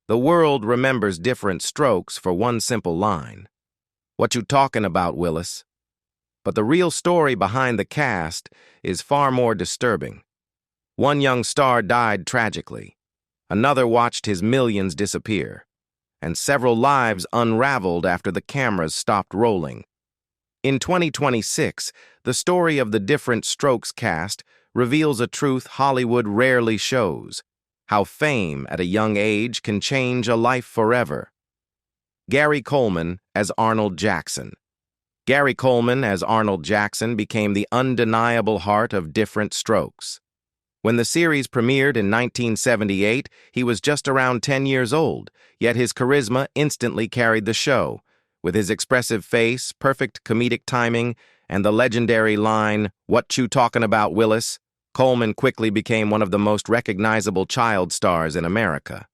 The world remembers Diff'rent Strokes for one simple line. "What you talking about, Willis?" But the real story behind the cast is far more disturbing. One young star died tragically. Another watched his millions disappear. And several lives unraveled after the cameras stopped rolling. In 2026, the story of the Diff'rent Strokes cast reveals a truth Hollywood rarely shows: how fame at a young age can change a life forever. Gary Coleman as Arnold Jackson. Gary Coleman as Arnold Jackson became the undeniable heart of Diff'rent Strokes. When the series premiered in 1978, he was just around 10 years old, yet his charisma instantly carried the show. With his expressive face, perfect comedic timing, and the legendary line, "What you talking about, Willis?" Coleman quickly became one of the most recognizable child stars in America.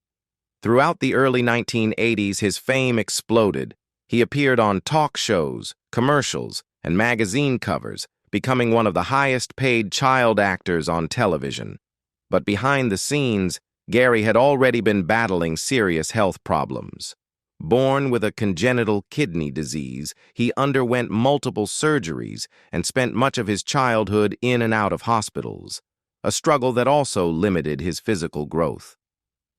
Throughout the early 1980s, his fame exploded. He appeared on talk shows, commercials, and magazine covers, becoming one of the highest-paid child actors on television. But behind the scenes, Gary had already been battling serious health problems. Born with a congenital kidney disease, he underwent multiple surgeries and spent much of his childhood in and out of hospitals, a struggle that also limited his physical growth.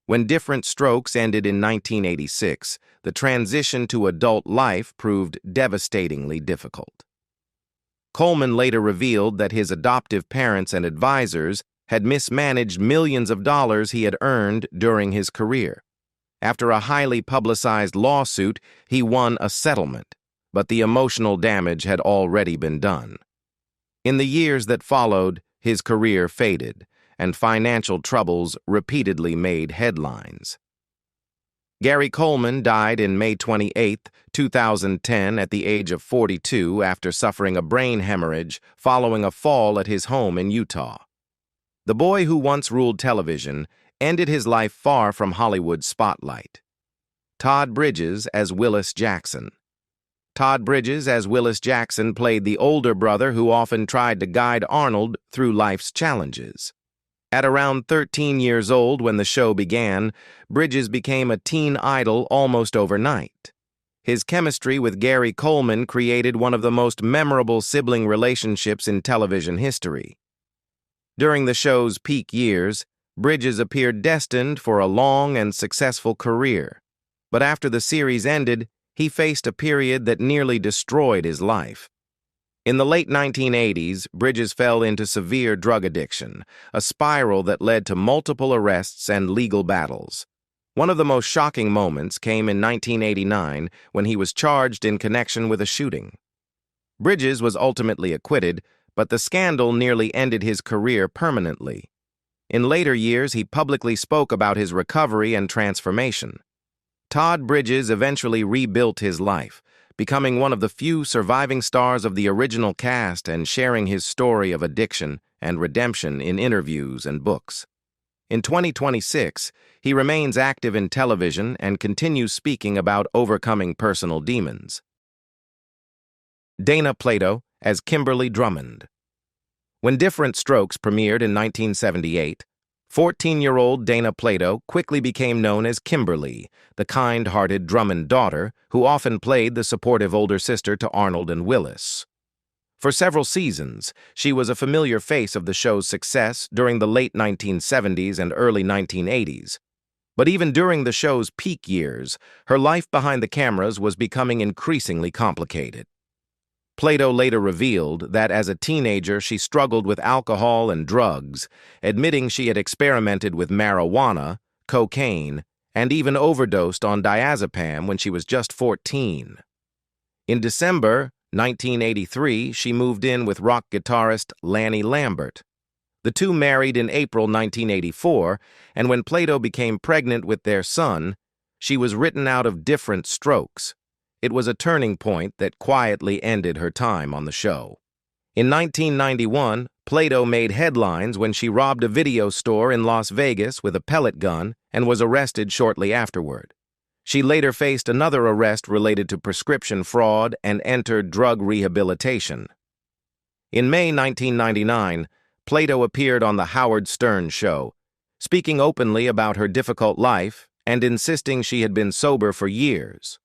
When Diff'rent Strokes ended in 1986, the transition to adult life proved devastatingly difficult. Coleman later revealed that his adoptive parents and advisors had mismanaged millions of dollars he had earned during his career. After a highly publicized lawsuit, he won a settlement, but the emotional damage had already been done. In the years that followed, his career faded, and financial troubles repeatedly made headlines. Gary Coleman died in May 28, 2010, at the age of 42 after suffering a brain hemorrhage following a fall at his home in Utah. The boy who once ruled television ended his life far from Hollywood's spotlight. Todd Bridges as Willis Jackson. Todd Bridges as Willis Jackson played the older brother who often tried to guide Arnold through life's challenges. At around 13 years old when the show began, Bridges became a teen idol almost overnight. His chemistry with Gary Coleman created one of the most memorable sibling relationships in television history. During the show's peak years, Bridges appeared destined for a long and successful career. But after the series ended, he faced a period that nearly destroyed his life. In the late 1980s, Bridges fell into severe drug addiction, a spiral that led to multiple arrests and legal battles. One of the most shocking moments came in 1989 when he was charged in connection with a shooting. Bridges was ultimately acquitted, but the scandal nearly ended his career permanently. In later years, he publicly spoke about his recovery and transformation. Todd Bridges eventually rebuilt his life, becoming one of the few surviving stars of the original cast and sharing his story of addiction and redemption in interviews and books. In 2026, he remains active in television and continues speaking about overcoming personal demons. Dana Plato as Kimberly Drummond. When Diff'rent Strokes premiered in 1978, 14-year-old Dana Plato quickly became known as Kimberly, the kind-hearted Drummond daughter who often played the supportive older sister to Arnold and Willis. For several seasons, she was a familiar face of the show's success during the late 1970s and early 1980s. But even during the show's peak years, her life behind the cameras was becoming increasingly complicated. Plato later revealed that as a teenager she struggled with alcohol and drugs, admitting she had experimented with marijuana, cocaine, and even overdosed on diazepam when she was just 14. In December 1983, she moved in with rock guitarist Lanny Lambert. The two married in April 1984, and when Plato became pregnant with their son, she was written out of Diff'rent Strokes. It was a turning point that quietly ended her time on the show. In 1991, Plato made headlines when she robbed a video store in Las Vegas with a pellet gun and was arrested shortly afterward. She later faced another arrest related to prescription fraud and entered drug rehabilitation. In May 1999, Plato appeared on The Howard Stern Show, speaking openly about her difficult life and insisting she had been sober for years.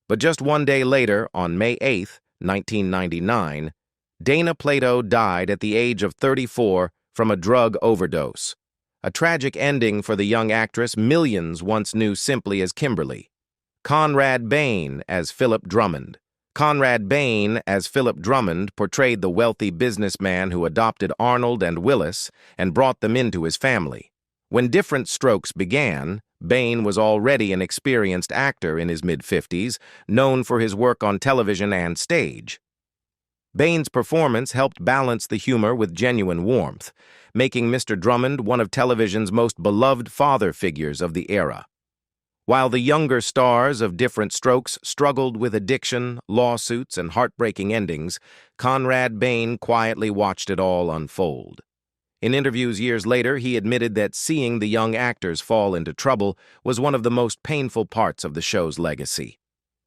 But just one day later, on May 8, 1999, Dana Plato died at the age of 34 from a drug overdose. A tragic ending for the young actress millions once knew simply as Kimberly. Conrad Bain as Philip Drummond. Conrad Bain as Philip Drummond portrayed the wealthy businessman who adopted Arnold and Willis and brought them into his family. When Diff'rent Strokes began, Bain was already an experienced actor in his mid-50s, known for his work on television and stage. Bain's performance helped balance the humor with genuine warmth, making Mr. Drummond one of television's most beloved father figures of the era. While the younger stars of Diff'rent Strokes struggled with addiction, lawsuits, and heartbreaking endings, Conrad Bain quietly watched it all unfold. In interviews years later, he admitted that seeing the young actors fall into trouble was one of the most painful parts of the show's legacy.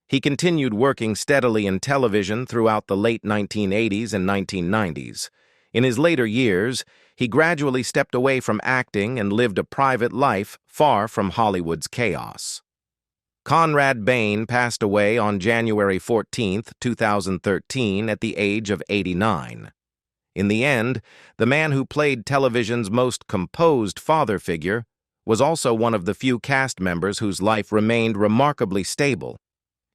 He continued working steadily in television throughout the late 1980s and 1990s. In his later years, he gradually stepped away from acting and lived a private life far from Hollywood's chaos. Conrad Bain passed away on January 14, 2013, at the age of 89. In the end, the man who played television's most composed father figure was also one of the few cast members whose life remained remarkably stable,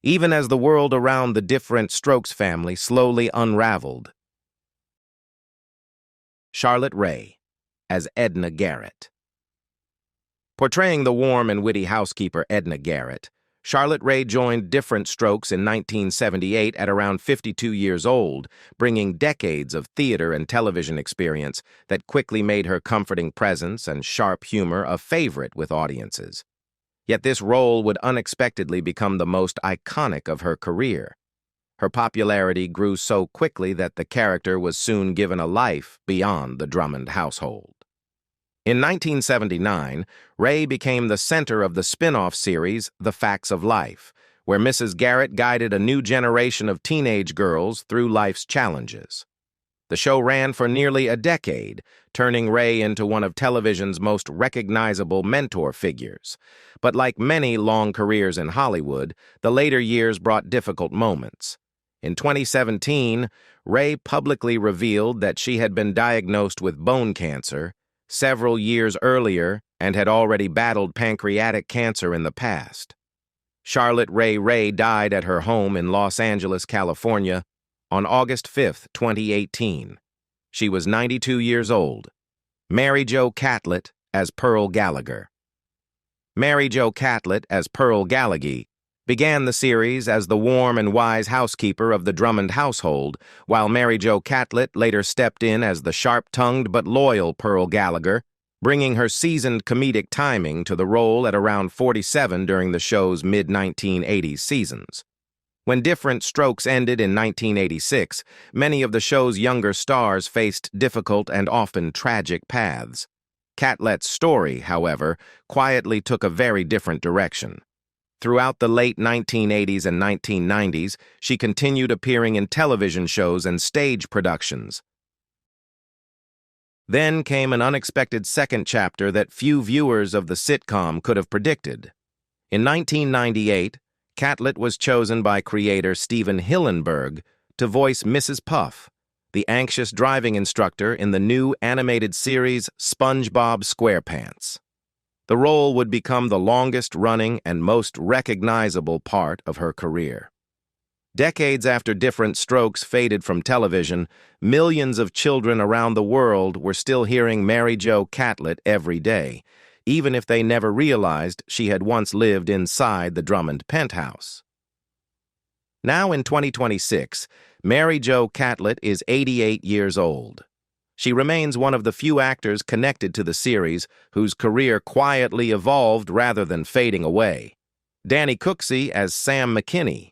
even as the world around the Diff'rent Strokes family slowly unraveled. Charlotte Rae as Edna Garrett. Portraying the warm and witty housekeeper Edna Garrett, Charlotte Rae joined Diff'rent Strokes in 1978 at around 52 years old, bringing decades of theater and television experience that quickly made her comforting presence and sharp humor a favorite with audiences. Yet this role would unexpectedly become the most iconic of her career. Her popularity grew so quickly that the character was soon given a life beyond the Drummond household. In 1979, Rae became the center of the spin-off series The Facts of Life, where Mrs. Garrett guided a new generation of teenage girls through life's challenges. The show ran for nearly a decade, turning Rae into one of television's most recognizable mentor figures. But like many long careers in Hollywood, the later years brought difficult moments. In 2017, Rae publicly revealed that she had been diagnosed with bone cancer several years earlier and had already battled pancreatic cancer in the past. Charlotte Rae died at her home in Los Angeles, California, on August 5, 2018. She was 92 years old. Mary Jo Catlett as Pearl Gallagher. Mary Jo Catlett as Pearl Gallagher began the series as the warm and wise housekeeper of the Drummond household, while Mary Jo Catlett later stepped in as the sharp-tongued but loyal Pearl Gallagher, bringing her seasoned comedic timing to the role at around 47 during the show's mid-1980s seasons. When Diff'rent Strokes ended in 1986, many of the show's younger stars faced difficult and often tragic paths. Catlett's story, however, quietly took a very different direction. Throughout the late 1980s and 1990s, she continued appearing in television shows and stage productions. Then came an unexpected second chapter that few viewers of the sitcom could have predicted. In 1998, Catlett was chosen by creator Stephen Hillenburg to voice Mrs. Puff, the anxious driving instructor in the new animated series SpongeBob SquarePants. The role would become the longest-running and most recognizable part of her career. Decades after Diff'rent Strokes faded from television, millions of children around the world were still hearing Mary Jo Catlett every day, even if they never realized she had once lived inside the Drummond penthouse. Now in 2026, Mary Jo Catlett is 88 years old. She remains one of the few actors connected to the series whose career quietly evolved rather than fading away. Danny Cooksey as Sam McKinney.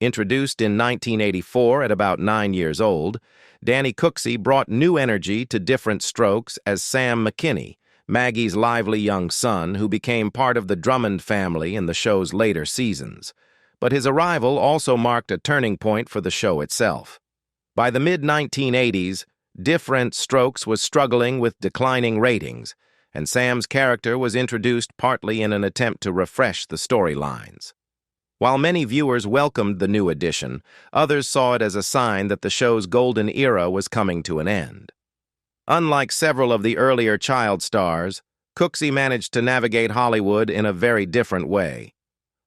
Introduced in 1984 at about 9 years old, Danny Cooksey brought new energy to Diff'rent Strokes as Sam McKinney, Maggie's lively young son who became part of the Drummond family in the show's later seasons. But his arrival also marked a turning point for the show itself. By the mid-1980s, Diff'rent Strokes was struggling with declining ratings, and Sam's character was introduced partly in an attempt to refresh the storylines. While many viewers welcomed the new addition, others saw it as a sign that the show's golden era was coming to an end. Unlike several of the earlier child stars, Cooksey managed to navigate Hollywood in a very different way.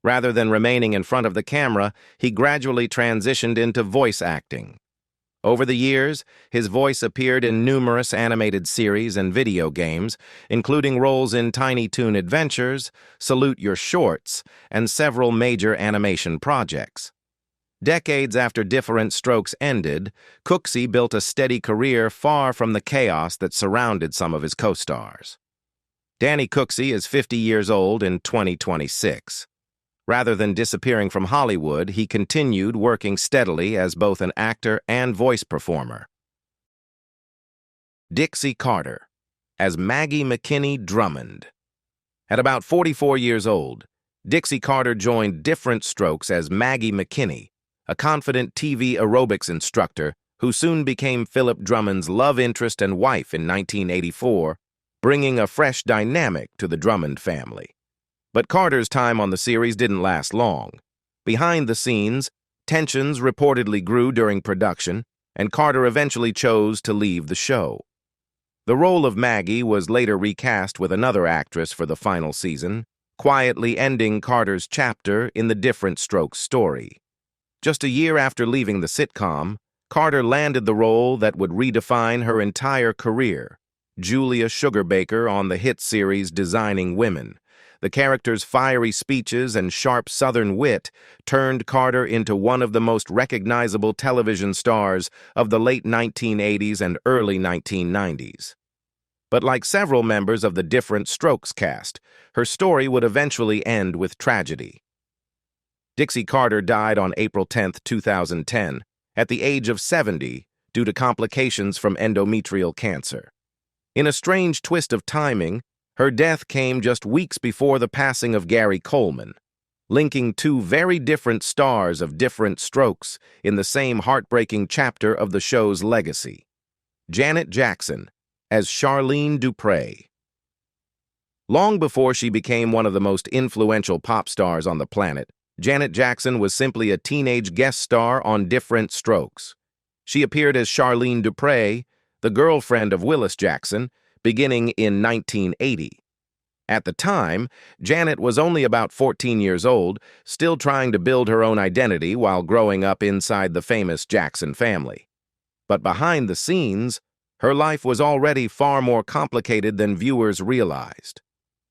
Rather than remaining in front of the camera, he gradually transitioned into voice acting. Over the years, his voice appeared in numerous animated series and video games, including roles in Tiny Toon Adventures, Salute Your Shorts, and several major animation projects. Decades after Diff'rent Strokes ended, Cooksey built a steady career far from the chaos that surrounded some of his co-stars. Danny Cooksey is 50 years old in 2026. Rather than disappearing from Hollywood, he continued working steadily as both an actor and voice performer. Dixie Carter, as Maggie McKinney Drummond. At about 44 years old, Dixie Carter joined Diff'rent Strokes as Maggie McKinney, a confident TV aerobics instructor who soon became Philip Drummond's love interest and wife in 1984, bringing a fresh dynamic to the Drummond family. But Carter's time on the series didn't last long. Behind the scenes, tensions reportedly grew during production, and Carter eventually chose to leave the show. The role of Maggie was later recast with another actress for the final season, quietly ending Carter's chapter in the Diff'rent Strokes story. Just a year after leaving the sitcom, Carter landed the role that would redefine her entire career, Julia Sugarbaker on the hit series Designing Women. The character's fiery speeches and sharp Southern wit turned Carter into one of the most recognizable television stars of the late 1980s and early 1990s. But like several members of the Diff'rent Strokes cast, her story would eventually end with tragedy. Dixie Carter died on April 10, 2010, at the age of 70 due to complications from endometrial cancer. In a strange twist of timing, her death came just weeks before the passing of Gary Coleman, linking two very different stars of Diff'rent Strokes in the same heartbreaking chapter of the show's legacy. Janet Jackson, as Charlene Dupre. Long before she became one of the most influential pop stars on the planet, Janet Jackson was simply a teenage guest star on Diff'rent Strokes. She appeared as Charlene Dupre, the girlfriend of Willis Jackson, beginning in 1980. At the time, Janet was only about 14 years old, still trying to build her own identity while growing up inside the famous Jackson family. But behind the scenes, her life was already far more complicated than viewers realized.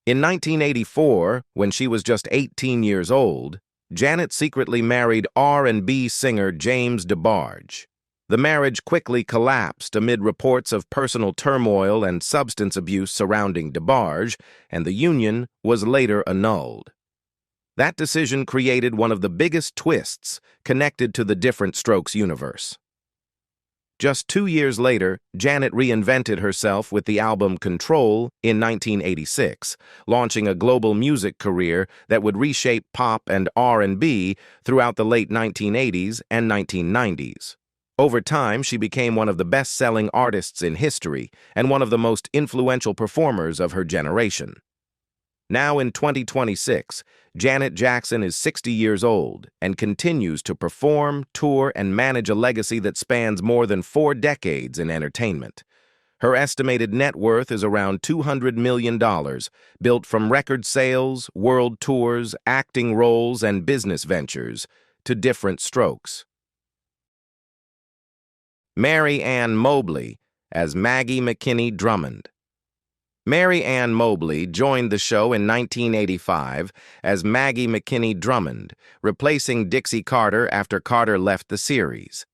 In 1984, when she was just 18 years old, Janet secretly married R&B singer James DeBarge. The marriage quickly collapsed amid reports of personal turmoil and substance abuse surrounding DeBarge, and the union was later annulled. That decision created one of the biggest twists connected to the Diff'rent Strokes universe. Just 2 years later, Janet reinvented herself with the album Control in 1986, launching a global music career that would reshape pop and R&B throughout the late 1980s and 1990s. Over time, she became one of the best-selling artists in history and one of the most influential performers of her generation. Now in 2026, Janet Jackson is 60 years old and continues to perform, tour, and manage a legacy that spans more than 4 decades in entertainment. Her estimated net worth is around $200 million, built from record sales, world tours, acting roles, and business ventures to Diff'rent Strokes. Mary Ann Mobley as Maggie McKinney Drummond. Mary Ann Mobley joined the show in 1985 as Maggie McKinney Drummond, replacing Dixie Carter after Carter left the series.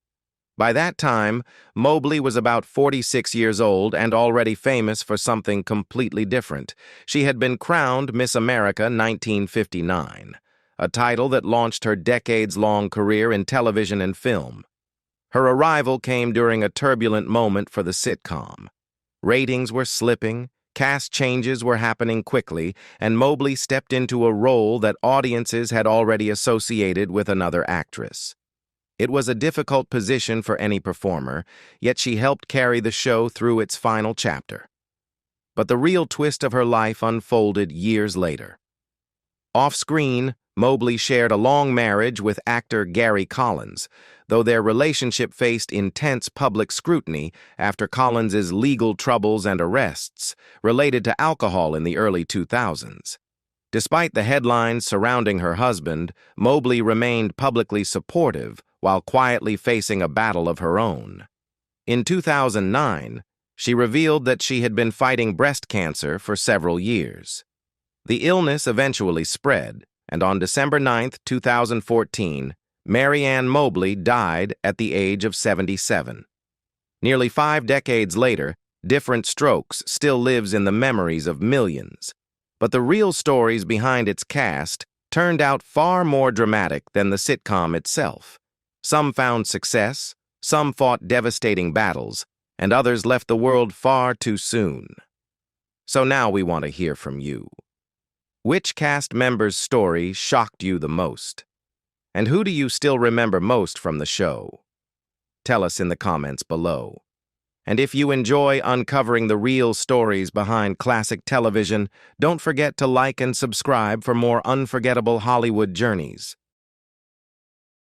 By that time, Mobley was about 46 years old and already famous for something completely different. She had been crowned Miss America 1959, a title that launched her decades-long career in television and film. Her arrival came during a turbulent moment for the sitcom. Ratings were slipping, cast changes were happening quickly, and Mobley stepped into a role that audiences had already associated with another actress. It was a difficult position for any performer, yet she helped carry the show through its final chapter. But the real twist of her life unfolded years later. Off-screen, Mobley shared a long marriage with actor Gary Collins, though their relationship faced intense public scrutiny after Collins's legal troubles and arrests related to alcohol in the early 2000s. Despite the headlines surrounding her husband, Mobley remained publicly supportive while quietly facing a battle of her own. In 2009, she revealed that she had been fighting breast cancer for several years. The illness eventually spread, and on December 9, 2014, Ann Mobley died at the age of 77. Nearly 5 decades later, Diff'rent Strokes still lives in the memories of millions. But the real stories behind its cast turned out far more dramatic than the sitcom itself. Some found success, some fought devastating battles, and others left the world far too soon. So now we want to hear from you. Which cast member's story shocked you the most? And who do you still remember most from the show? Tell us in the comments below. And if you enjoy uncovering the real stories behind classic television, don't forget to like and subscribe for more unforgettable Hollywood journeys.